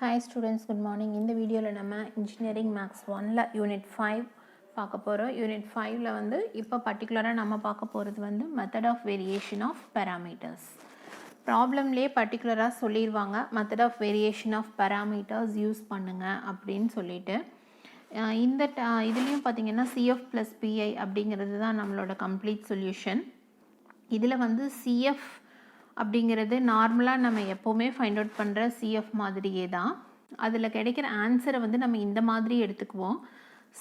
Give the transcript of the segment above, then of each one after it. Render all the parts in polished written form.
Hi students, good morning. இந்த வீடியோவில் நம்ம இன்ஜினியரிங் மேக்ஸ் 1ல யூனிட் 5 பார்க்க போகிறோம். யூனிட் 5ல வந்து இப்போ பர்டிகுலராக நம்ம பார்க்க போகிறது வந்து method of variation of parameters. ப்ராப்ளம்லேயே பர்டிகுலராக சொல்லிடுவாங்க method of variation of parameters use பண்ணுங்க அப்படின்னு சொல்லிட்டு. இந்த இதுலேயும் பார்த்தீங்கன்னா சிஎஃப் ப்ளஸ் பிஐ அப்படிங்கிறது தான் நம்மளோட கம்ப்ளீட் சொல்யூஷன். இதில் வந்து சிஎஃப் அப்படிங்கிறது நார்மலாக நம்ம எப்போவுமே ஃபைண்ட் அவுட் பண்ணுற சிஎஃப் மாதிரியே தான். அதில் கிடைக்கிற ஆன்சரை வந்து நம்ம இந்த மாதிரி எடுத்துக்குவோம்,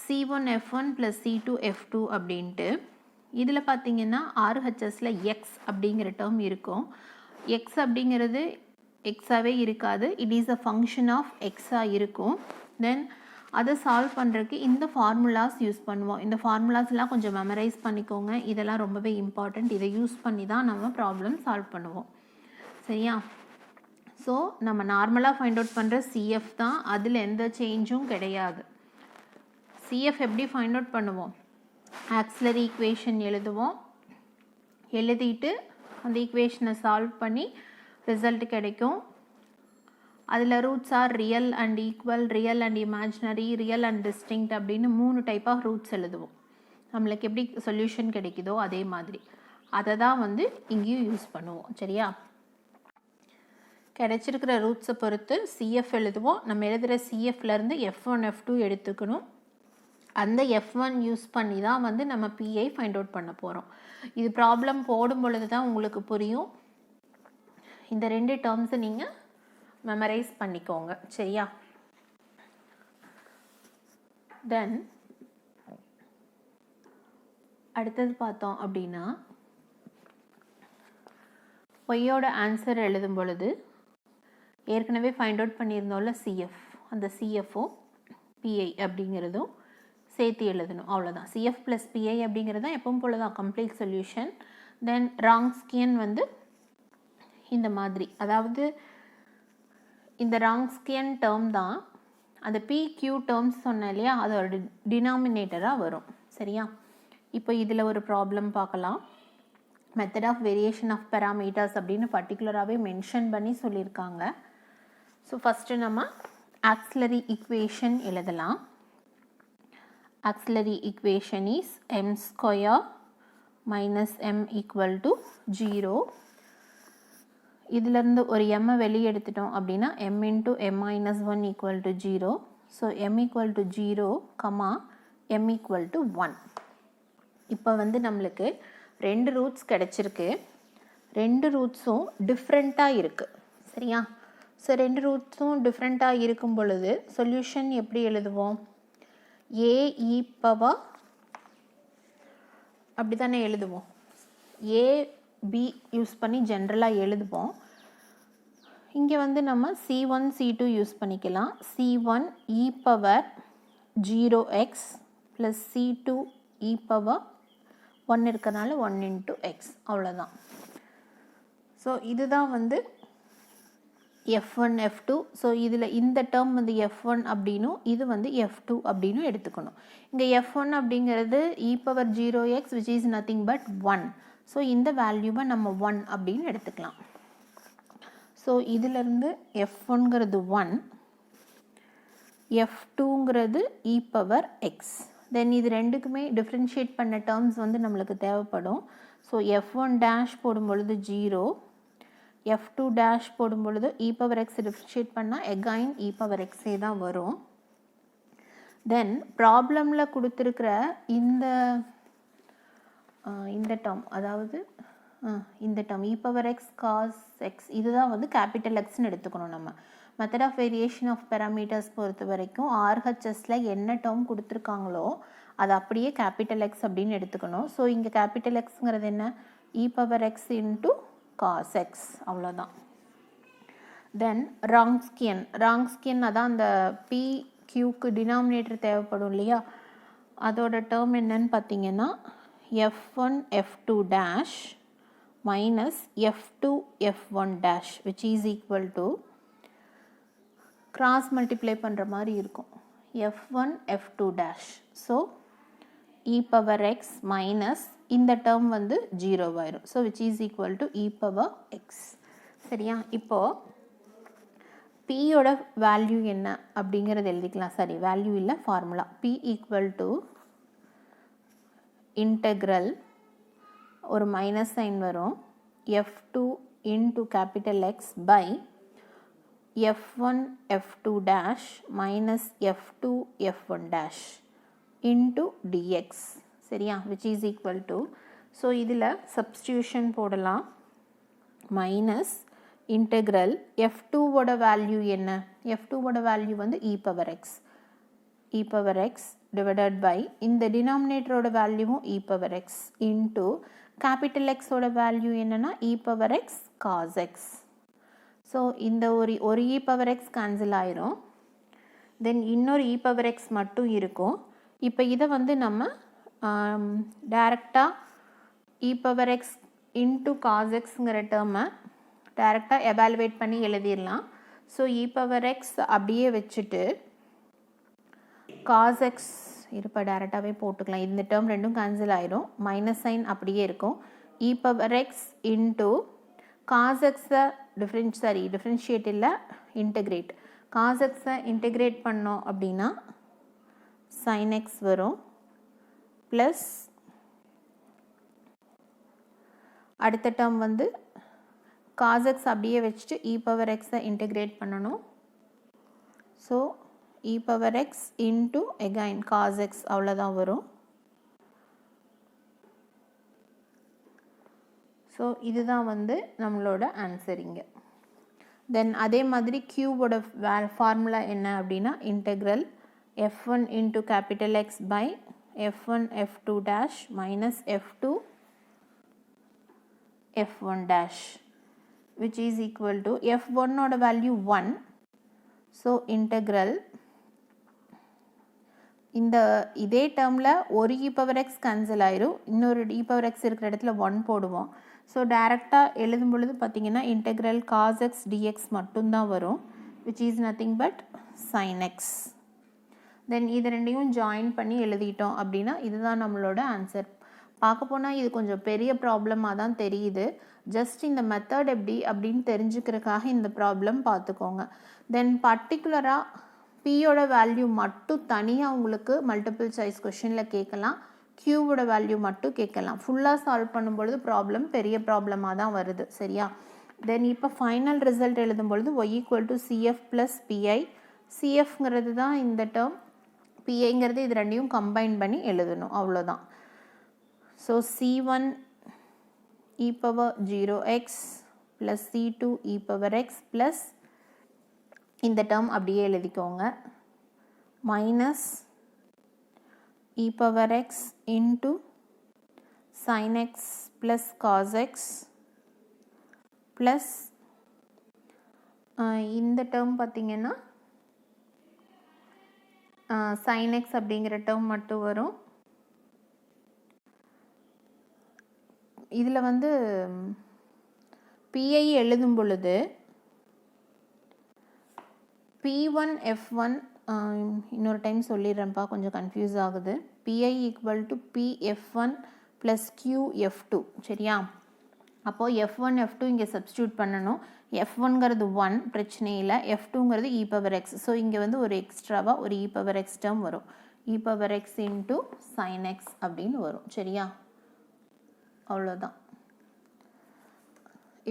C1F1 + C2F2 அப்படின்ட்டு. இதில் பார்த்திங்கன்னா RHSல எக்ஸ் அப்படிங்கிற டேர்ம் இருக்கும். எக்ஸ் அப்படிங்கிறது எக்ஸாகவே இருக்காது, it is a function of எக்ஸாக இருக்கும். தென் அதை சால்வ் பண்ணுறதுக்கு இந்த ஃபார்முலாஸ் யூஸ் பண்ணுவோம். இந்த ஃபார்முலாஸ்லாம் கொஞ்சம் மெமரைஸ் பண்ணிக்கோங்க, இதெல்லாம் ரொம்பவே இம்பார்ட்டண்ட். இதை யூஸ் பண்ணி தான் நம்ம ப்ராப்ளம் சால்வ் பண்ணுவோம், சரியா? ஸோ நம்ம நார்மலாக ஃபைண்ட் அவுட் பண்ணுற சிஎஃப் தான், அதில் எந்த சேஞ்சும் கிடையாது. சிஎஃப் எப்படி ஃபைண்ட் அவுட் பண்ணுவோம்? ஆக்சிலரி ஈக்குவேஷன் எழுதுவோம், எழுதிட்டு அந்த ஈக்குவேஷனை சால்வ் பண்ணி ரிசல்ட் கிடைக்கும். அதில் roots are real and equal, real and imaginary, real and distinct அப்படின்னு 3 டைப் ஆஃப் ரூட்ஸ் எழுதுவோம். நம்மளுக்கு எப்படி சொல்யூஷன் கிடைக்குதோ அதே மாதிரி அதை தான் வந்து இங்கேயும் யூஸ் பண்ணுவோம், சரியா? கிடைச்சிருக்கிற ரூட்ஸை பொறுத்து சிஎஃப் எழுதுவோம். நம்ம எழுதுகிற சிஎஃப்லேருந்து F1 F2 எடுத்துக்கணும். அந்த F1 யூஸ் பண்ணி தான் வந்து நம்ம பிஐ ஃபைண்ட் அவுட் பண்ண போகிறோம். இது ப்ராப்ளம் போடும் பொழுது தான் உங்களுக்கு புரியும். இந்த 2 டேர்ம்ஸை நீங்கள் மெமரைஸ் பண்ணிக்கோங்க, சரியா? தென் அடுத்தது பார்த்தோம் அப்படின்னா ஒய்யோட ஆன்சர் எழுதும் பொழுது ஏற்கனவே ஃபைண்ட் அவுட் பண்ணியிருந்தோம்ல சிஎஃப், அந்த சிஎஃப்ஓ பிஐ அப்படிங்கிறதும் சேர்த்து எழுதணும், அவ்வளோதான். சிஎஃப் ப்ளஸ் பிஐ அப்படிங்கிறது தான் எப்பவும் போல தான் கம்ப்ளீட் சொல்யூஷன். தென் ராங்ஸ்கியன் வந்து இந்த மாதிரி, அதாவது இந்த ராங்ஸ்கியன் டேர்ம் தான் அந்த பிக்யூ டேர்ம்ஸ் சொன்னேன் இல்லையா, அதோட டினாமினேட்டராக வரும், சரியா? இப்போ இதில் ஒரு ப்ராப்ளம் பார்க்கலாம். Method of variation of parameters அப்படின்னு பர்டிகுலராகவே மென்ஷன் பண்ணி சொல்லியிருக்காங்க. ஸோ ஃபஸ்ட்டு நம்ம ஆக்சிலரி ஈக்குவேஷன் எழுதலாம். Auxiliary equation is m² - m = 0. இதிலேருந்து ஒரு எம்மை வெளியே எடுத்துட்டோம் அப்படின்னா m × m - 1 = 0. So m = 0, m = 1. இப்போ வந்து நம்மளுக்கு 2 ரூட்ஸ் கிடச்சிருக்கு. 2 ரூட்ஸும் டிஃப்ரெண்ட்டாக இருக்குது, சரியா? ஸோ 2 ரூட்ஸும் டிஃப்ரெண்ட்டாக இருக்கும் பொழுது சொல்யூஷன் எப்படி எழுதுவோம்? AE பவர் அப்படி தானே எழுதுவோம். AB யூஸ் பண்ணி ஜென்ரலாக எழுதுவோம். இங்கே வந்து நம்ம C1 C2 யூஸ் பண்ணிக்கலாம். C1 e power 0x + C2 e power 1 இருக்கிறனால 1 × x, அவ்வளோதான். ஸோ இதுதான் வந்து F1 F2. ஸோ இதில் இந்த டேர்ம் வந்து F1 அப்படின்னும் இது வந்து F2 அப்படின்னு எடுத்துக்கணும். இங்கே F1 அப்படிங்கிறது e power 0x which is nothing but 1. So இந்த வேல்யூவை நம்ம 1 அப்படின்னு எடுத்துக்கலாம். ஸோ இதிலேருந்து F1ங்கிறது 1, F2ங்கிறது e பவர் x. தென் இது ரெண்டுக்குமே டிஃப்ரென்ஷியேட் பண்ண டேர்ம்ஸ் வந்து நம்மளுக்கு தேவைப்படும். ஸோ F1' போடும் பொழுது 0, F2' போடும் பொழுது e பவர் x டிஃப்ரென்ஷியேட் பண்ணால் எகைன் e பவர் xே தான் வரும். தென் ப்ராப்ளமில் கொடுத்துருக்கிற இந்த டேர்ம், அதாவது இந்த term e power x cos x, இதுதான் வந்து கேபிட்டல் எக்ஸ்ன்னு எடுத்துக்கணும் நம்ம. Method of variation of parameters பொறுத்த வரைக்கும் RHSல என்ன டேர்ம் கொடுத்துருக்காங்களோ அது அப்படியே கேபிட்டல் எக்ஸ் அப்படின்னு எடுத்துக்கணும். ஸோ இங்கே கேபிட்டல் எக்ஸுங்கிறது என்ன? e power x × cos x, அவ்வளோதான். தென் ராங்ஸ்கியன் அதான் அந்த PQக்கு டினாமினேட்டர் தேவைப்படும் இல்லையா, அதோட டேர்ம் என்னன்னு பார்த்தீங்கன்னா F1 F2' - F2 F1' which is equal to cross multiply பண்ணுற மாதிரி இருக்கும், F1 F2'. So e power x minus இந்த டேர்ம் வந்து 0 ஆயிரும். So which is equal to e power x, சரியா? இப்போது பியோட வேல்யூ என்ன அப்படிங்கிறது எழுதிக்கலாம். சரி, வேல்யூ இல்லை, formula. P equal to integral, ஒரு மைனஸ் சைன் வரும், f2 into capital X by f1 f2 dash minus f2 f1 dash into dx. சரியா, which is equal to, so இதில் சப்ஸ்டியூஷன் போடலாம். மைனஸ் இன்டெக்ரல் f2வோட வேல்யூ என்ன? f2வோட value வந்து e power x divided by இந்த டினாமினேட்டரோட வேல்யூவும் e power x into capital எக்ஸோட வேல்யூ என்னன்னா e power x cos x. So இந்த ஒரு e பவர் எக்ஸ் கேன்சல் ஆயிரும். தென் இன்னொரு e பவர் எக்ஸ் மட்டும் இருக்கும். இப்போ இதை வந்து நம்ம டைரெக்டாக e power x into cos எக்ஸுங்கிற டேர்மை டைரெக்டாக எவாலுவேட் பண்ணி எழுதிடலாம். ஸோ e பவர் எக்ஸ் அப்படியே வச்சுட்டு காஸ் எக்ஸ் இருப்ப டைரெக்டாகவே போட்டுக்கலாம். இந்த டேர்ம் ரெண்டும் கேன்சல் ஆயிரும். மைனஸ் சைன் அப்படியே இருக்கும். e power x into cos எக்ஸை டிஃப்ரென்ஷியேட் இல்லை, இன்டெகிரேட். காஸ் எக்ஸை இன்டெகிரேட் பண்ணோம் அப்படின்னா sin x வரும், ப்ளஸ் அடுத்த டேர்ம் வந்து காஸ் எக்ஸ் அப்படியே வச்சுட்டு e பவர் எக்ஸை இன்டெகிரேட் பண்ணணும். So e power x into again cos x, அவ்வளோதான் வரும். ஸோ இதுதான் வந்து நம்மளோட ஆன்சரிங்க. தென் அதே மாதிரி க்யூவோட ஃபார்முலா என்ன அப்படின்னா integral f1 into capital X by f1 f2 dash minus f2 f1 dash, which is equal to f1 oda value 1. So integral இந்த இதே டேர்மில் ஒரு e பவர் எக்ஸ் கேன்சல் ஆயிரும், இன்னொரு e பவர் எக்ஸ் இருக்கிற இடத்துல 1 போடுவோம். ஸோ டைரெக்டாக எழுதும் பொழுது பார்த்தீங்கன்னா இன்டெக்ரல் காஸ் எக்ஸ் டிஎக்ஸ் மட்டும்தான் வரும், which is nothing but sine x. Then இது ரெண்டையும் ஜாயின் பண்ணி எழுதிட்டோம் அப்படின்னா இதுதான் நம்மளோட ஆன்சர். பார்க்க போனால் இது கொஞ்சம் பெரிய ப்ராப்ளமாக தான் தெரியுது. ஜஸ்ட் இந்த மெத்தட் எப்படி அப்படின்னு தெரிஞ்சுக்கிறதுக்காக இந்த ப்ராப்ளம் பார்த்துக்கோங்க. தென் பர்டிகுலராக பியோட வேல்யூ மட்டும் தனியாக உங்களுக்கு மல்டிபிள் சாய்ஸ் கொஷினில் கேட்கலாம், க்யூவோட வேல்யூ மட்டும் கேட்கலாம். ஃபுல்லாக சால்வ் பண்ணும்பொழுது ப்ராப்ளம் பெரிய ப்ராப்ளமாக தான் வருது. சரியா, தென் இப்போ ஃபைனல் ரிசல்ட் எழுதும்பொழுது y equal to CF plus PI. சிஎஃப்ங்கிறது தான் இந்த டேர்ம், பிஐங்கிறது இது ரெண்டையும் கம்பைன் பண்ணி எழுதணும், அவ்வளோதான். So C1 e power 0x plus C2 e power x plus இந்த டேர்ம் அப்படியே எழுதிக்கோங்க, minus e power x into sin x plus cos x plus இந்த டேர்ம் பார்த்திங்கன்னா sin x அப்படிங்கிற டேர்ம் மட்டும் வரும். இதில் வந்து பிஐ எழுதும் பொழுது P1 F1 இன்னொரு டைம் சொல்லிடுறேன்ப்பா, கொஞ்சம் கன்ஃபியூஸ் ஆகுது. PI equal to PF1 plus QF2. சரியா, அப்போது F1 F2 இங்கே சப்ஸ்டியூட் பண்ணணும். F1ங்கிறது 1, பிரச்சனை இல்லை. F2ங்கிறது e பவர் எக்ஸ். ஸோ இங்கே வந்து ஒரு எக்ஸ்ட்ராவாக ஒரு e பவர் எக்ஸ் டேர்ம் வரும், e power X into sine x அப்படின்னு வரும். சரியா, அவ்வளோதான்.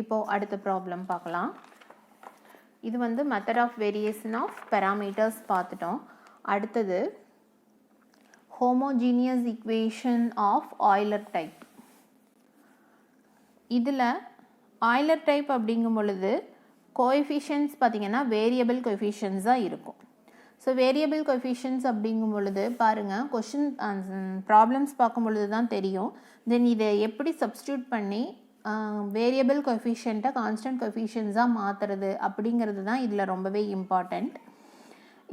இப்போது அடுத்த ப்ராப்ளம் பார்க்கலாம். இது வந்து method of variation of parameters பார்த்துட்டோம். அடுத்தது homogeneous equation of Euler type. இதில் ஆய்லர் டைப் அப்படிங்கும் பொழுது கோஎஃபிஷியன்ட்ஸ் பார்த்திங்கன்னா வேரியபிள் கோஎஃபிஷியன்ட்ஸ் தான் இருக்கும். ஸோ வேரியபிள் கோஎஃபிஷியன்ட்ஸ் அப்படிங்கும் பொழுது பாருங்கள், கொஷின் ப்ராப்ளம்ஸ் பார்க்கும் பொழுது தான் தெரியும். தென் இதை எப்படி சப்ஸ்டியூட் பண்ணி வேரியபிள் கோஎஃபிஷியண்ட்டை கான்ஸ்டன்ட் கோஎஃபிஷியன்ட்ஸாக மாற்றுறது அப்படிங்கிறது தான் இதில் ரொம்பவே இம்பார்ட்டண்ட்.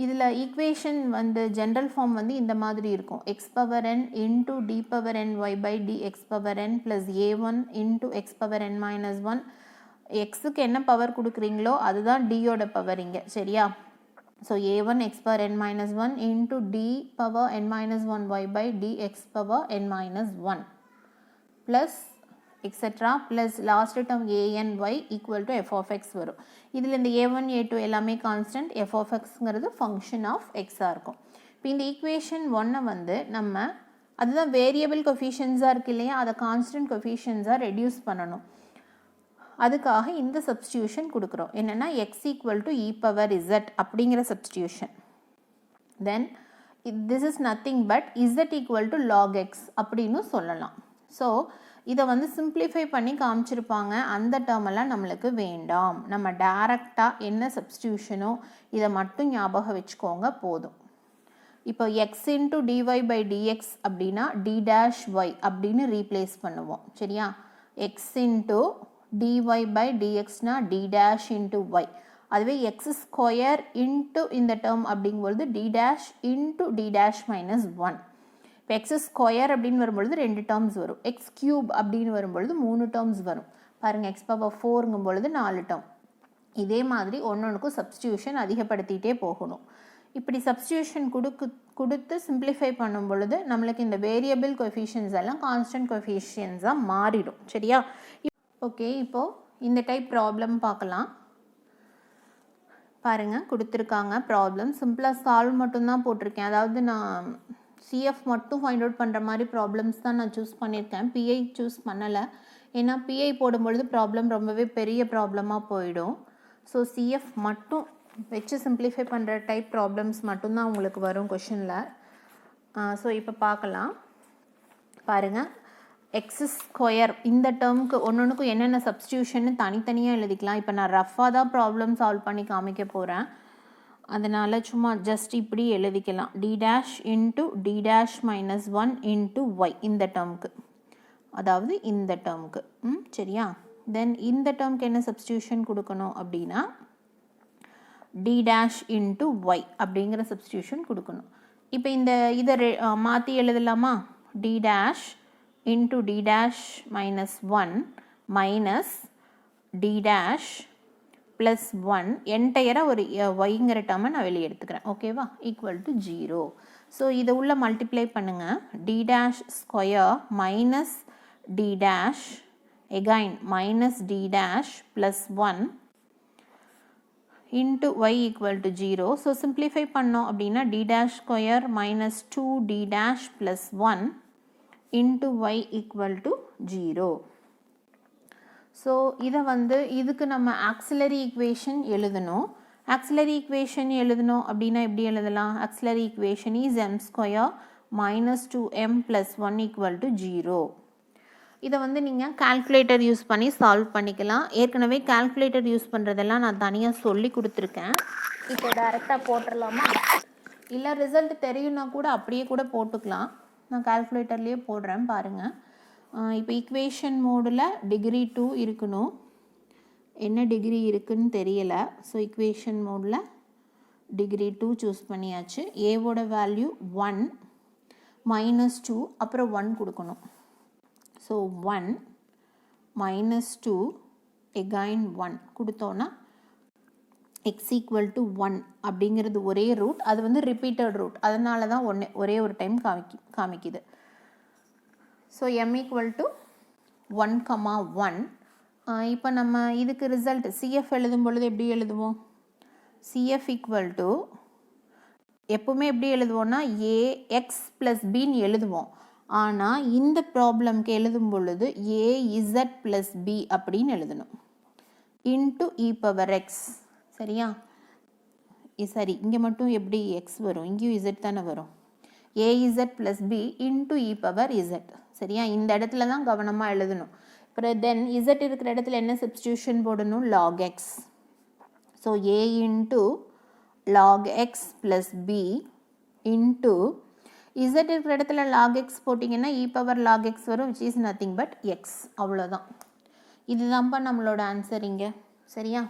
இதில் ஈக்குவேஷன் வந்து ஜென்ரல் ஃபார்ம் வந்து இந்த மாதிரி இருக்கும், x power n into D power n y by D x power n plus A1 into x power n minus 1. எக்ஸுக்கு என்ன பவர் கொடுக்குறீங்களோ அதுதான் டியோட பவர் இங்கே. சரியா, so A1 x power n minus 1 into D power n minus 1 y by D x power n minus 1 plus etcetera plus last term ANY equal to f of x வரும். இதில் இந்த A1 A2 எல்லாமே constant, f of xங்கிறது function of எக்ஸாக இருக்கும். இப்போ இந்த equation 1 வந்து நம்ம அதுதான் வேரியபிள் கொஃபிஷியன்ஸாக இருக்கு இல்லையா, அதை கான்ஸ்டன்ட் கொஃபிஷியன்ஸாக ரெடியூஸ் பண்ணணும். அதுக்காக இந்த சப்ஸ்டியூஷன் கொடுக்குறோம். என்னென்னா x equal to e power z அப்படிங்கிற substitution. Then this is nothing but z equal to log x அப்படின்னு சொல்லலாம். ஸோ இதை வந்து சிம்பிளிஃபை பண்ணி காமிச்சிருப்பாங்க. அந்த டேர்மெல்லாம் நம்மளுக்கு வேண்டாம். நம்ம டைரெக்டாக என்ன சப்ஸ்டியூஷனோ இதை மட்டும் ஞாபகம் வச்சுக்கோங்க போதும். இப்போ x into dy by dx அப்படின்னா d dash y அப்படின்னு ரீப்ளேஸ் பண்ணுவோம். சரியா, x இன்ட்டு dy பை dxனா d dash இன்ட்டு y. அதுவே x ஸ்கொயர் இன்ட்டு இந்த டேர்ம் அப்படிங்கும்பொழுது d dash இன்ட்டு d dash மைனஸ் 1. இப்போ x ஸ்கொயர் அப்படின்னு வரும்பொழுது 2 டேர்ம்ஸ் வரும். x கியூப் அப்படின்னு வரும்பொழுது 3 டேர்ம்ஸ் வரும். பாருங்கள், x பவர் 4ங்கும் பொழுது 4 டேர்ம். இதே மாதிரி ஒன்னொன்றுக்கும் சப்ஸ்டியூஷன் அதிகப்படுத்திகிட்டே போகணும். இப்படி சப்ஸ்டியூஷன் கொடுத்து சிம்பிளிஃபை பண்ணும் பொழுது நம்மளுக்கு இந்த வேரியபிள் கொஃபிஷியன்ஸ் எல்லாம் கான்ஸ்டன்ட் கொஃபிஷியன்ஸாக மாறிடும். சரியா, ஓகே. இப்போது இந்த டைப் ப்ராப்ளம் பார்க்கலாம். பாருங்கள், கொடுத்துருக்காங்க ப்ராப்ளம். சிம்பிளாக சால்வ் மட்டும்தான் போட்டிருக்கேன். அதாவது நான் CF மட்டும் ஃபைண்ட் அவுட் பண்ணுற மாதிரி ப்ராப்ளம்ஸ் தான் நான் சூஸ் பண்ணியிருக்கேன். PI சூஸ் பண்ணலை. ஏன்னா PI போடும்பொழுது ப்ராப்ளம் ரொம்பவே பெரிய ப்ராப்ளமாக போயிடும். ஸோ CF மட்டும் வச்சு சிம்பிளிஃபை பண்ணுற டைப் ப்ராப்ளம்ஸ் மட்டும்தான் உங்களுக்கு வரும் கொஷனில். ஸோ இப்போ பார்க்கலாம். பாருங்கள், எக்ஸ் ஸ்கொயர் இந்த டேர்முக்கு ஒன்றுக்கும் என்னென்ன சப்ஸ்டியூஷன்னு தனித்தனியாக எழுதிக்கலாம். இப்போ நான் ரஃபாக தான் ப்ராப்ளம் சால்வ் பண்ணி காமிக்க போகிறேன். அதனால் சும்மா ஜஸ்ட் இப்படி எழுதிக்கலாம். d dash இன்ட்டு d dash minus 1 into y இந்த டேர்முக்கு, அதாவது இந்த டேர்முக்கு. சரியா, தென் இந்த டேர்முக்கு என்ன சப்ஸ்டியூஷன் கொடுக்கணும் அப்படின்னா d dash இன்ட்டு y அப்படிங்கிற சப்ஸ்டியூஷன் கொடுக்கணும். இப்போ இதை மாற்றி எழுதலாமா? d dash into d dash minus 1 minus d dash plus 1 என்டையராக ஒரு yங்கிற டேர்மை நான் வெளியே எடுத்துக்கிறேன். ஓகேவா, ஈக்குவல் டு 0. ஸோ இதை உள்ள மல்டிப்ளை பண்ணுங்கள். d dash square minus d dash again minus d dash plus 1 into y equal to 0. So simplify பண்ணோம் அப்படின்னா d dash square minus 2d dash plus 1 into y equal to 0. So இதை வந்து இதுக்கு நம்ம auxiliary equation எழுதணும். Auxiliary equation எழுதணும் அப்படின்னா எப்படி எழுதலாம்? Auxiliary equation is m square minus 2m plus 1 equal to 0. இதை வந்து நீங்கள் கால்குலேட்டர் யூஸ் பண்ணி சால்வ் பண்ணிக்கலாம். ஏற்கனவே கால்குலேட்டர் யூஸ் பண்ணுறதெல்லாம் நான் தனியாக சொல்லி கொடுத்துருக்கேன். இப்போ டைரெக்டாக போட்டுடலாமா? இல்லை ரிசல்ட் தெரியும்னா கூட அப்படியே கூட போட்டுக்கலாம். நான் கால்குலேட்டர்லேயே போடுறேன் பாருங்கள். இப்போ ஈக்குவேஷன் மோடில் டிகிரி 2 இருக்கணும். என்ன டிகிரி இருக்குன்னு தெரியலை. ஸோ ஈக்குவேஷன் மோடில் டிகிரி 2 சூஸ் பண்ணியாச்சு. ஏவோட வேல்யூ 1 மைனஸ் 2 அப்புறம் 1 கொடுக்கணும். ஸோ 1 மைனஸ் 2 எகைன் 1 கொடுத்தோன்னா எக்ஸ் ஈக்குவல் டு 1 அப்படிங்கிறது ஒரே ரூட். அது வந்து ரிப்பீட்டட் ரூட், அதனால தான் ஒரே ஒரு டைம் காமிக்குது. So m equal to 1,1. இப்போ நம்ம இதுக்கு ரிசல்ட் CF எழுதும் பொழுது எப்படி எழுதுவோம்? CF ஈக்குவல் டு எப்போவுமே எப்படி எழுதுவோம்னா AX ப்ளஸ் பின்னு எழுதுவோம். ஆனால் இந்த ப்ராப்ளம்க்கு எழுதும் பொழுது AZ ப்ளஸ் B அப்படின்னு எழுதணும். Into e power x. சரியா, சரி, இங்கே மட்டும் எப்படி x வரும்? இங்கேயும் z தானே வரும். AZ plus B into e power z. சரியா, இந்த இடத்துல தான் கவனமாக எழுதணும். அப்புறம் தென் z இருக்கிற இடத்துல என்ன சப்ஸ்டியூஷன் போடணும்? log x. So a into log x plus b into z இருக்கிற இடத்துல log x போட்டிங்கன்னா e பவர் log x வரும், which is nothing but x. அவ்வளோதான். இதுதான்ப்பா நம்மளோட ஆன்சர் இங்கே. சரியா,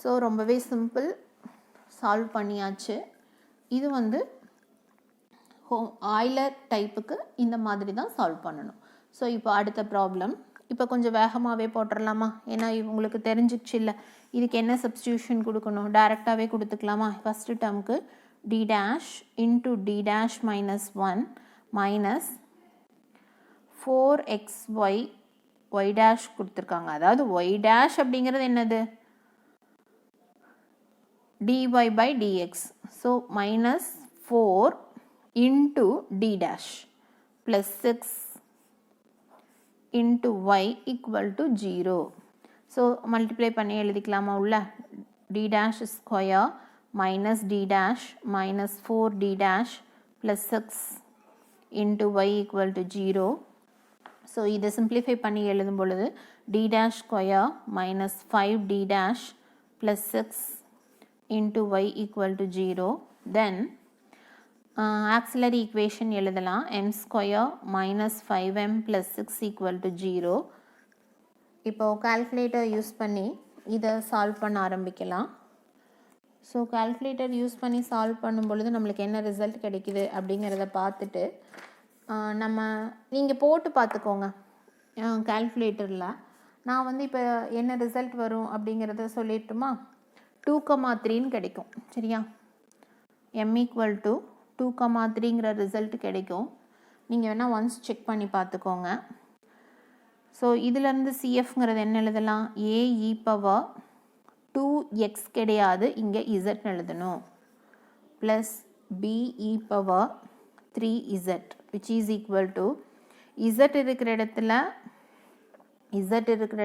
ஸோ ரொம்பவே சிம்பிள், சால்வ் பண்ணியாச்சு. இது வந்து ஆய்லர் டைப்புக்கு இந்த மாதிரி தான் சால்வ் பண்ணணும். ஸோ இப்போ அடுத்த ப்ராப்ளம். இப்போ கொஞ்சம் வேகமாகவே போட்டுடலாமா? ஏன்னா உங்களுக்கு தெரிஞ்சிச்சு இல்லை இதுக்கு என்ன சப்ஸ்டியூஷன் கொடுக்கணும். டைரெக்டாகவே கொடுத்துக்கலாமா? ஃபஸ்ட்டு டேர்முக்கு d dash into d dash minus 1 minus 4xy y dash கொடுத்துருக்காங்க. அதாவது y dash அப்படிங்கிறது என்னது? dy by dx. So minus 4 into d dash plus 6 into y equal to 0. So multiply பண்ணி எழுதிக்கலாமா உள்ள? d dash square minus d dash minus 4d dash plus 6 into y equal to 0. So இதை simplify பண்ணி எழுதும் பொழுது d dash square minus 5d dash plus 6 into y equal to 0. Then auxiliary equation எழுதலாம். m square minus 5m plus 6 equal to 0. இப்போ calculator use பண்ணி இதை solve பண்ண ஆரம்பிக்கலாம். ஸோ கால்குலேட்டர் யூஸ் பண்ணி சால்வ் பண்ணும் பொழுது நம்மளுக்கு என்ன ரிசல்ட் கிடைக்குது அப்படிங்கிறத பார்த்துட்டு நீங்கள் போட்டு பார்த்துக்கோங்க கால்குலேட்டரில். நான் வந்து இப்போ என்ன ரிசல்ட் வரும் அப்படிங்கிறத சொல்லிட்டுமா? 2,3ன்னு கிடைக்கும். சரியா? m ஈக்குவல் டு 2,3ங்கிற ரிசல்ட் கிடைக்கும். நீங்கள் வேணால் ஒன்ஸ் செக் பண்ணி பார்த்துக்கோங்க. ஸோ இதிலேருந்து சிஎஃப்ங்கிறது என்ன எழுதலாம்? ஏஇ பவர் 2x கிடையாது, இங்கே z எழுதணும். Plus B e power 3z which is equal to z இருக்கிற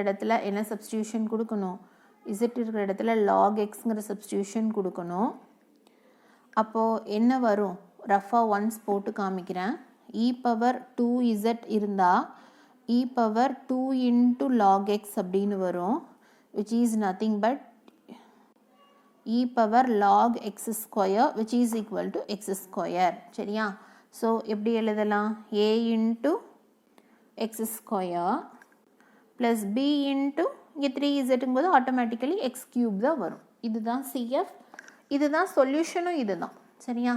இடத்துல என்ன சப்ஸ்டியூஷன் கொடுக்கணும்? z இருக்கிற இடத்துல log xங்கிற சப்ஸ்டியூஷன் கொடுக்கணும். அப்போது என்ன வரும்? ரஃபாக ஒன்ஸ் போட்டு காமிக்கிறேன். e பவர் 2z இருந்தால் e power 2 into log x அப்படின்னு வரும், which is nothing but e power log x square which is equal to x square. சரியா? ஸோ எப்படி எழுதலாம்? a into x square plus b into இங்கே 3zங்கும் போது automatically x cube தான் வரும். இதுதான் CF, இதுதான் சொல்யூஷனும் இதுதான். சரியா?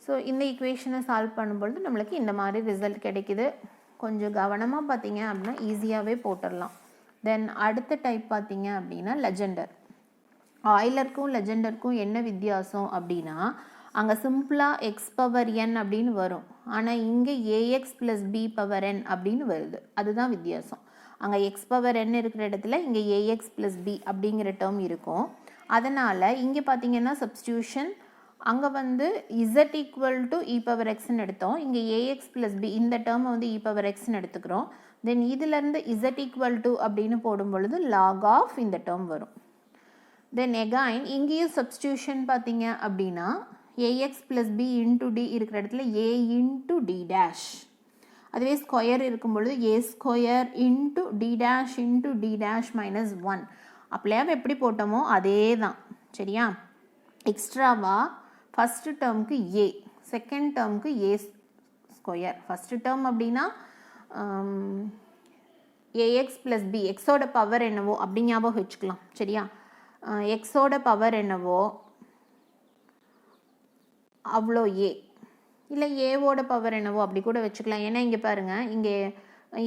ஸோ இந்த ஈக்குவேஷனை சால்வ் பண்ணும்பொழுது நம்மளுக்கு இந்த மாதிரி ரிசல்ட் கிடைக்குது. கொஞ்சம் கவனமாக பார்த்தீங்க அப்படின்னா ஈஸியாகவே போட்டுடலாம். தென் அடுத்த டைப் பார்த்தீங்க அப்படின்னா லெஜெண்டர். ஆயிலருக்கும் லெஜெண்டருக்கும் என்ன வித்தியாசம் அப்படின்னா, அங்கே சிம்பிளாக எக்ஸ் பவர் என் அப்படின்னு வரும், ஆனால் இங்கே a x plus B power n அப்படின்னு வருது. அதுதான் வித்தியாசம். அங்கே எக்ஸ் பவர் என் இருக்கிற இடத்துல இங்கே ஏஎக்ஸ் ப்ளஸ் பி அப்படிங்கிற டேர்ம் இருக்கும். அதனால் இங்கே பார்த்தீங்கன்னா சப்ஸ்டியூஷன் அங்கே வந்து z equal to e power எக்ஸ்ன்னு எடுத்தோம், இங்கே ஏஎக்ஸ் ப்ளஸ் பி இந்த டேர்மை வந்து இ பவர் எக்ஸ்ன்னு எடுத்துக்கிறோம். தென் இதிலேருந்து இசட் ஈக்குவல் டு அப்படின்னு போடும் பொழுது லாக் ஆஃப் இந்த டேர்ம் வரும். தென் எகைன் இங்கேயும் சப்ஸ்டியூஷன் பார்த்தீங்க அப்படின்னா a x plus b into d இருக்கிற இடத்துல ஏ இன்ட்டு டி டேஷ், அதுவே ஸ்கொயர் இருக்கும் பொழுது a square into D dash into D dash minus 1. அப்படியே எப்படி போட்டோமோ அதே தான். சரியா? எக்ஸ்ட்ராவாக ஃபஸ்ட்டு டேர்முக்கு ஏ, செகண்ட் டேர்முக்கு ஏ ஸ்கொயர். ஃபஸ்ட்டு டேர்ம் அப்படின்னா ஏஎக்ஸ் ப்ளஸ் பி, எக்ஸோட பவர் என்னவோ அப்படி ஞாபகம் வச்சுக்கலாம். சரியா? எக்ஸோட பவர் என்னவோ அவ்வளோ ஏ, இல்லை ஏவோட பவர் என்னவோ அப்படி கூட வச்சுக்கலாம். ஏன்னா இங்கே பாருங்கள், இங்கே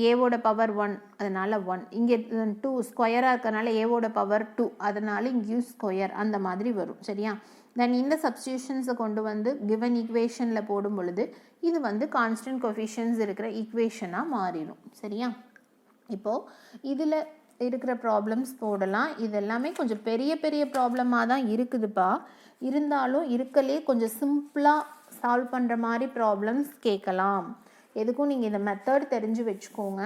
ஏவோட பவர் 1 அதனால் 1, இங்கே 2 ஸ்கொயராக இருக்கிறனால ஏவோட பவர் 2 அதனால் இங்கேயும் ஸ்கொயர், அந்த மாதிரி வரும். சரியா? தென் இந்த சப்ஸ்டியூஷன்ஸை கொண்டு வந்து கிவன் ஈக்குவேஷனில் போடும் பொழுது இது வந்து கான்ஸ்டன்ட் கோஎஃபிஷியன்ட்ஸ் இருக்கிற ஈக்குவேஷனாக மாறிடும். சரியா? இப்போது இதில் இருக்கிற ப்ராப்ளம்ஸ் போடலாம். இது எல்லாமே கொஞ்சம் பெரிய பெரிய ப்ராப்ளமாக தான் இருக்குதுப்பா. இருந்தாலும் இருக்கலே கொஞ்சம் சிம்பிளாக சால்வ் பண்ணுற மாதிரி ப்ராப்ளம்ஸ் கேட்கலாம். எதுக்கும் நீங்கள் இந்த மெத்தட் தெரிஞ்சு வச்சுக்கோங்க.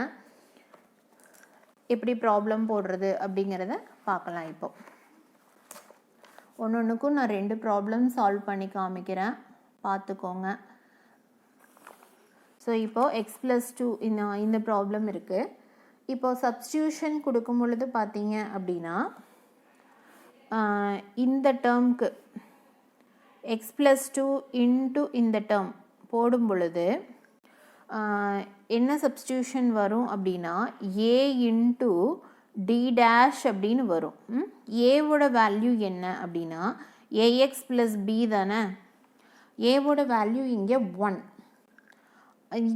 எப்படி ப்ராப்ளம் போடுறது அப்படிங்கிறத பார்க்கலாம். இப்போ ஒன்றுக்கும் நான் 2 ப்ராப்ளம் சால்வ் பண்ணி காமிக்கிறேன், பார்த்துக்கோங்க. ஸோ இப்போது x + 2 இந்த ப்ராப்ளம் இருக்குது. இப்போது சப்ஸ்டியூஷன் கொடுக்கும் பொழுது பார்த்தீங்க அப்படின்னா இந்த டேர்முக்கு x + 2 இன்ட்டு இந்த டேர்ம் போடும் பொழுது என்ன சப்ஸ்டியூஷன் வரும் அப்படின்னா ஏ இன்ட்டு டி டேஷ் அப்படின்னு வரும். ஏவோட வேல்யூ என்ன அப்படின்னா ஏஎக்ஸ் ப்ளஸ் பி தானே. ஏவோட வேல்யூ இங்கே 1,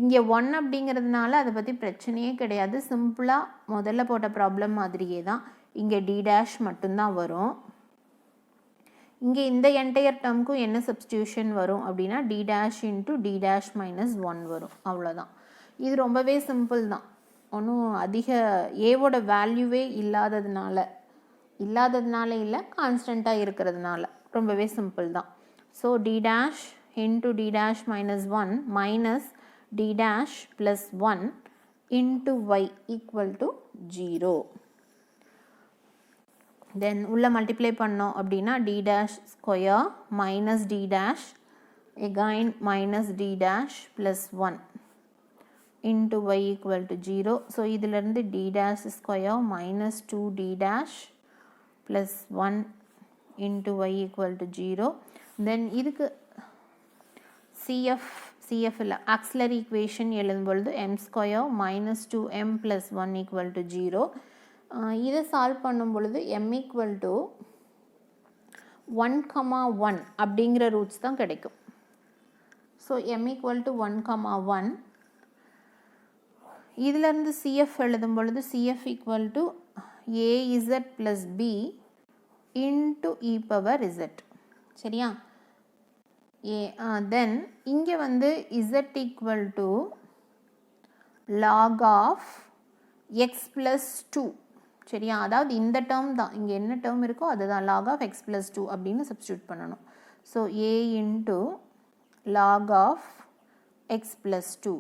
இங்கே 1 அப்படிங்கிறதுனால அதை பற்றி பிரச்சனையே கிடையாது. சிம்பிளாக முதல்ல போட்ட ப்ராப்ளம் மாதிரியே தான். இங்கே டி டேஷ் மட்டும்தான் வரும். இங்கே இந்த என்டையர் டேர்முக்கும் என்ன சப்ஸ்டியூஷன் வரும் அப்படின்னா D dash into D dash minus 1 வரும். அவ்வளோதான். இது ரொம்பவே சிம்பிள் தான், ஒன்றும் அதிக ஏவோட வேல்யூவே இல்லாததுனால இல்லை கான்ஸ்டண்ட்டாக இருக்கிறதுனால ரொம்பவே சிம்பிள் தான். So d dash into d dash minus 1 minus d dash plus 1 into y equal to 0. தென் உள்ள மல்டிப்ளை பண்ணோம் அப்படின்னா d dash square minus d dash again minus d dash plus 1 into y equal to 0. So இதிலிருந்து d dash square minus 2d dash plus 1 into y equal to 0. தென் இதுக்கு CF இல்லை auxiliary equation எழுதும் பொழுது m square minus 2m plus 1 equal to 0. இதை solve பண்ணும் பொழுது m equal to 1,1 அப்படிங்கிற roots தான் கிடைக்கும். So m equal to 1,1. இதிலிருந்து CF எழுதும் பொழுது CF equal to AZ plus B into e power z. சரியா? தென் இங்கே வந்து z equal to log of x plus 2. சரியா? அதாவது இந்த டேர்ம் தான், இங்கே என்ன டேர்ம் இருக்கோ அதுதான் log of x plus 2 அப்படின்னு சப்ஸ்டியூட் பண்ணணும். So a into log of x plus 2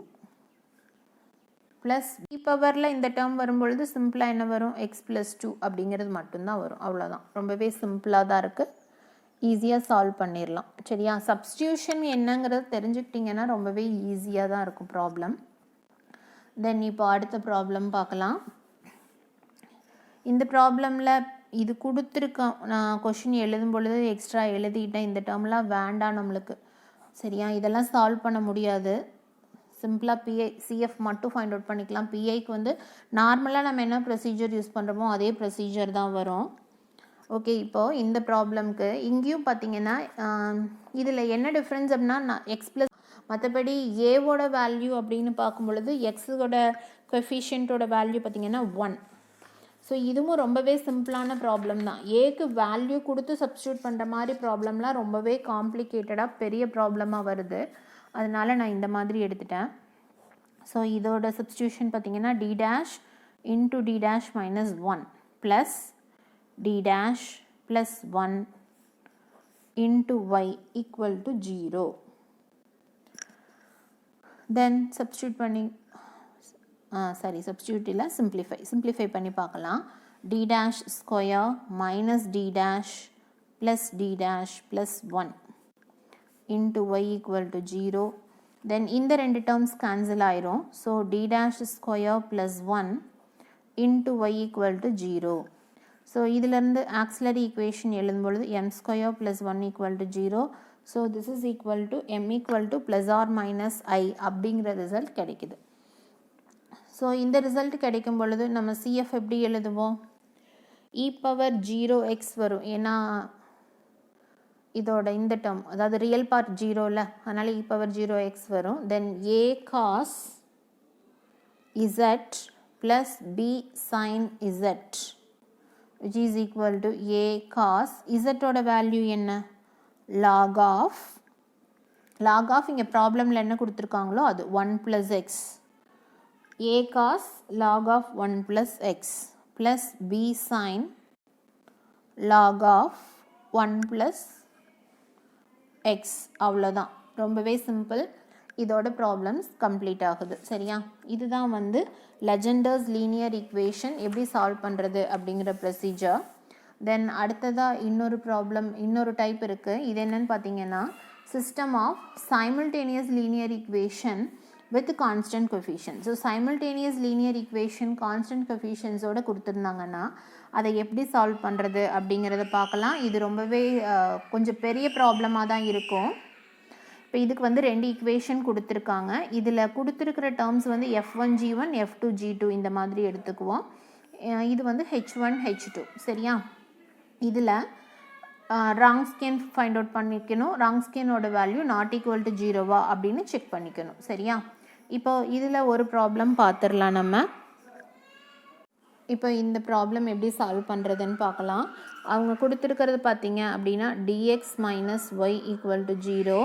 plus e பவரில் இந்த டேர்ம் வரும்பொழுது சிம்பிளாக என்ன வரும், x plus 2 அப்படிங்கிறது மட்டும்தான் வரும். அவ்வளோதான், ரொம்பவே சிம்பிளாக தான் இருக்குது, ஈஸியாக சால்வ் பண்ணிடலாம். சரியா? சப்ஸ்டியூஷன் என்னங்கிறது தெரிஞ்சுக்கிட்டிங்கன்னா ரொம்பவே ஈஸியாக தான் இருக்கும் ப்ராப்ளம். தென் இப்போ அடுத்த ப்ராப்ளம் பார்க்கலாம். இந்த ப்ராப்ளமில் இது கொடுத்துருக்கோம், நான் கொஷின் எழுதும் பொழுது எக்ஸ்ட்ரா எழுதிட்டேன், இந்த டேர்ம்லாம் வேண்டாம் நம்மளுக்கு. சரியா? இதெல்லாம் சால்வ் பண்ண முடியாது, சிம்பிளாக CF மட்டும் ஃபைண்ட் அவுட் பண்ணிக்கலாம். PIக்கு வந்து நார்மலாக நம்ம என்ன ப்ரொசீஜர் யூஸ் பண்ணுறோமோ அதே ப்ரொசீஜர் தான் வரும். ஓகே, இப்போது இந்த ப்ராப்ளம்க்கு இங்கேயும் பார்த்தீங்கன்னா இதில் என்ன டிஃப்ரென்ஸ் அப்படின்னா எக்ஸ் ப்ளஸ், மற்றபடி ஏவோட வேல்யூ அப்படின்னு பார்க்கும் பொழுது எக்ஸோட கோஎஃபிஷியன்ட்டோட வேல்யூ பார்த்திங்கன்னா 1. ஸோ இதுவும் ரொம்பவே சிம்பிளான ப்ராப்ளம் தான். ஏக்கு வேல்யூ கொடுத்து சப்ஸ்டியூட் பண்ணுற மாதிரி ப்ராப்ளம்லாம் ரொம்பவே காம்ப்ளிகேட்டடாக பெரிய ப்ராப்ளமாக வருது, அதனால் நான் இந்த மாதிரி எடுத்துட்டேன். ஸோ இதோட சப்ஸ்டியூஷன் பார்த்திங்கன்னா d dash into d dash minus 1 plus d dash plus 1 into y equal to 0. Then substitute பண்ணி substitute இல்லை, simplify பண்ணி பார்க்கலாம். d dash square minus d dash plus d dash plus 1 into y equal to 0. Then இந்த ரெண்டு terms cancel ஆயிரும். So d dash square plus 1 into y equal to 0. So இதிலிருந்து auxiliary equation எழுதும் பொழுது m square plus 1 equal to 0. So this is equal to m equal to plus or minus I அப்படிங்கிற result கிடைக்குது. So இந்த result கிடைக்கும் பொழுது நம்ம CF எப்படி எழுதுவோம், e power 0x வரும், ஏன்னா இதோட இந்த டேர்ம் அதாவது ரியல் பார்ட் 0ல, அதனால் e power 0x வரும். தென் a cos z plus b sin z which is equal to a cos z ஓட வேல்யூ என்ன, log of இங்கே ப்ராப்ளமில் என்ன கொடுத்துருக்காங்களோ அது 1 plus x, a cos log of 1 plus x plus b sin log of 1 plus x. அவ்வளோதான், ரொம்பவே simple. இதோட problems complete ஆகுது. சரியா? இதுதான் வந்து லெஜெண்டர்ஸ் லீனியர் ஈக்குவேஷன் எப்படி சால்வ் பண்ணுறது அப்படிங்கிற ப்ரொசீஜர். தென் அடுத்ததாக இன்னொரு ப்ராப்ளம், இன்னொரு டைப் இருக்குது. இது என்னன்னு பார்த்தீங்கன்னா system of simultaneous linear equation with constant coefficient. So simultaneous linear equation constant கோஎஃபிஷியன்ட்ஸோடு கொடுத்துருந்தாங்கன்னா அதை எப்படி சால்வ் பண்ணுறது அப்படிங்கிறத பார்க்கலாம். இது ரொம்பவே கொஞ்சம் பெரிய ப்ராப்ளமாக தான் இருக்கும். இப்போ இதுக்கு வந்து ரெண்டு ஈக்குவேஷன் கொடுத்துருக்காங்க. இதில் கொடுத்துருக்கிற டேர்ம்ஸ் வந்து f1g1 f2g2 இந்த மாதிரி எடுத்துக்குவோம். இது வந்து h1 h2. சரியா? இதில் ராங்ஸ்கேன் ஃபைண்ட் அவுட் பண்ணிக்கணும். ராங்ஸ்கேனோட வேல்யூ நாட் ஈக்குவல் டு 0வா அப்படின்னு செக் பண்ணிக்கணும். சரியா? இப்போ இதில் ஒரு ப்ராப்ளம் பார்த்துடலாம் நம்ம. இப்போ இந்த ப்ராப்ளம் எப்படி சால்வ் பண்ணுறதுன்னு பார்க்கலாம். அவங்க கொடுத்துருக்கிறது பார்த்தீங்க அப்படின்னா dx minus y equal to 0.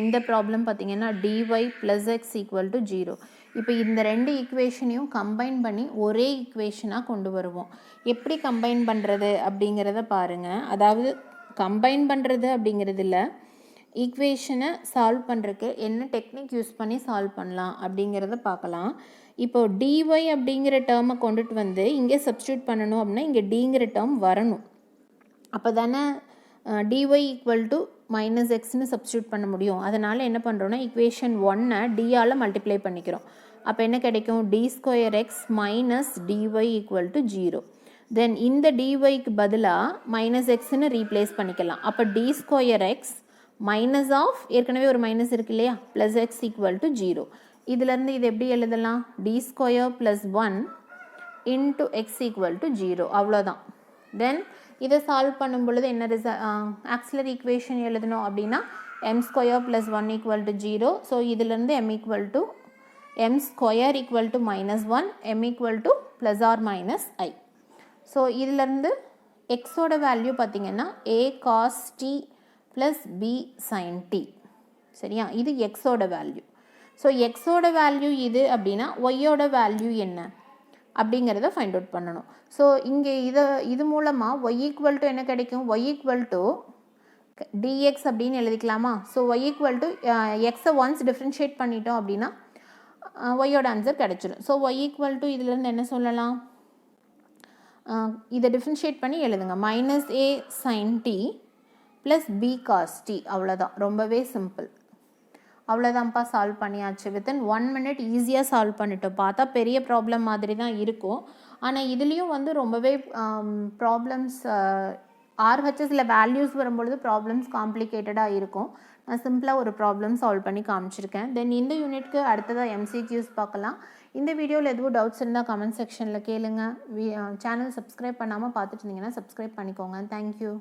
இந்த ப்ராப்ளம் பார்த்தீங்கன்னா dy plus x equal to 0. இப்போ இந்த ரெண்டு ஈக்குவேஷனையும் கம்பைன் பண்ணி ஒரே ஈக்குவேஷனாக கொண்டு வருவோம். எப்படி கம்பைன் பண்ணுறது அப்படிங்கிறத பாருங்கள். அதாவது கம்பைன் பண்ணுறது அப்படிங்கிறதுல ஈக்குவேஷனை சால்வ் பண்ணுறதுக்கு என்ன டெக்னிக் யூஸ் பண்ணி சால்வ் பண்ணலாம் அப்படிங்கிறத பார்க்கலாம். இப்போது dy அப்படிங்கிற டேர்மை கொண்டுட்டு வந்து இங்கே சப்ஸ்டியூட் பண்ணணும் அப்படின்னா இங்கே டிங்கிற டேர்ம் வரணும். அப்போ தானே dy ஈக்குவல் டு மைனஸ் எக்ஸ்னு சப்ஸ்டியூட் பண்ண முடியும். அதனால் என்ன பண்ணுறோன்னா ஈக்குவேஷன் 1 டியால் மல்டிப்ளை பண்ணிக்கிறோம். அப்போ என்ன கிடைக்கும்? D square x minus dy equal to 0. Then இந்த dyக்கு பதிலாக மைனஸ் எக்ஸ்ன்னு ரீப்ளேஸ் பண்ணிக்கலாம். அப்போ D square x minus of ஏற்கனவே ஒரு மைனஸ் இருக்கு இல்லையா, ப்ளஸ் எக்ஸ் ஈக்குவல் டு 0. இதிலேருந்து இது எப்படி எழுதலாம்? D square plus 1 into x equal to 0. அவ்வளோதான். தென் இதை சால்வ் பண்ணும் பொழுது என்ன ஆக்சிலரி ஈக்குவேஷன் எழுதணும் அப்படின்னா m square plus 1 equal to 0. So இதிலேருந்து m equal to m square equal to minus 1, m equal to plus or minus i. So இதிலேருந்து எக்ஸோட வேல்யூ பார்த்திங்கன்னா a cos t plus b sin t. சரியா? இது எக்ஸோட value. So எக்ஸோட value இது அப்படின்னா ஒய்யோட வேல்யூ என்ன அப்படிங்கிறத ஃபைண்ட் அவுட் பண்ணணும். ஸோ இங்கே இது மூலமாக ஒய் ஈக்குவல் டு என்ன கிடைக்கும்? ஒய் ஈக்குவல் டு டிஎக்ஸ் அப்படின்னு எழுதிக்கலாமா? ஸோ ஒய் ஈக்குவல் டு எக்ஸை ஒன்ஸ் டிஃப்ரென்ஷியேட் பண்ணிட்டோம் அப்படின்னா ஒய்யோட ஆன்சர் கிடைச்சிடும். ஸோ ஒய் ஈக்குவல் டு இதிலேருந்து என்ன சொல்லலாம்? இதை டிஃப்ரென்ஷியேட் பண்ணி எழுதுங்க. Minus a sin t plus b cos t. அவ்வளோதான். ரொம்பவே சிம்பிள். அவ்வளோதான்ப்பா, சால்வ் பண்ணியாச்சு. வித்தின் 1 minute ஈஸியாக சால்வ் பண்ணிட்டோம். பார்த்தா பெரிய ப்ராப்ளம் மாதிரி தான் இருக்கும். ஆனால் இதுலேயும் வந்து ரொம்பவே ப்ராப்ளம்ஸ் ஆர்ஹெச்எஸில் வேல்யூஸ் வரும்பொழுது ப்ராப்ளம்ஸ் காம்ப்ளிகேட்டடாக இருக்கும். நான் சிம்பிளாக ஒரு ப்ராப்ளம் சால்வ் பண்ணி காமிச்சிருக்கேன். தென் இந்த யூனிட்க்கு அடுத்ததாக MCQs பார்க்கலாம். இந்த வீடியோவில் எதுவும் டவுட்ஸ் இருந்தால் கமெண்ட் செக்ஷனில் கேளுங்க. சேனல் சப்ஸ்கிரைப் பண்ணாமல் பார்த்துட்டு இருந்தீங்கன்னா சப்ஸ்கிரைப் பண்ணிக்கோங்க. தேங்க்யூ.